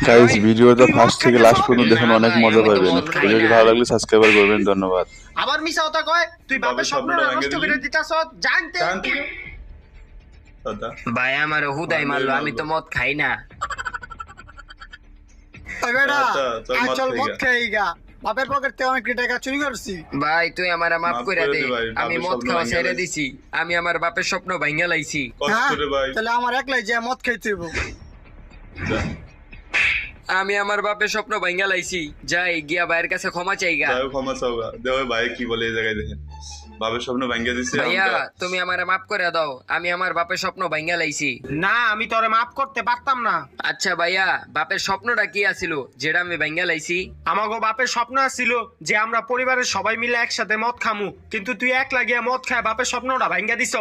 Guys ওই ভিডিওটা তুই মদ ফার্স্ট থেকে খাইতেছ? লাস্ট পর্যন্ত দেখুন, না অনেক ভাই মজা আমি তো পাবেন। মদ খাই ভিডিওটি না। ভালো লাগলে সাবস্ক্রাইব করবেন, ধন্যবাদ। আবার মিছা কথা কয় তুই বাপের স্বপ্নটা নষ্ট করে দিতাছ জানতে। ভাই আমার হুদাই মারলো, আমি তো মদ খাই না। ওই বেটা আজ চল মদ খেয়ে গা, বাপের পকেট থেকে অনেক টাকা চুরি করছি। ভাই তুই আমার মাফ করে দে, আমি মদ খাওয়া ছেড়ে দিছি, আমি আমার বাপের স্বপ্ন ভাঙা লাইছি। হ্যাঁ তাহলে আমার একলাই যে মদ খাইতে হইব। আমি আমার বাপের স্বপ্ন ভাঙা লাইছি, যাই গিয়া ভাইয়ের কাছে ক্ষমা চাইগা। ক্ষমা চাওগা দেখো ভাই কি বলে এই জায়গায় দেখেন বাবার স্বপ্ন ভাঙ্গিয়ে দিছে ভাইয়া তুমি আমারে মাফ করে দাও, আমি আমার বাপের স্বপ্ন ভাঙা লাইছি। না আমি তোরে মাফ করতে পারতাম না। আচ্ছা ভাইয়া, বাপের স্বপ্নটা কি আছিল যেটা আমি ভাঙা লাইছি? আমাগো বাপের স্বপ্ন ছিল যে আমরা পরিবারের সবাই মিলে একসাথে মদ খামু, কিন্তু তুই একলা গিয়া মদ খায় বাপের স্বপ্নটা ভাঙ্গা দিছ।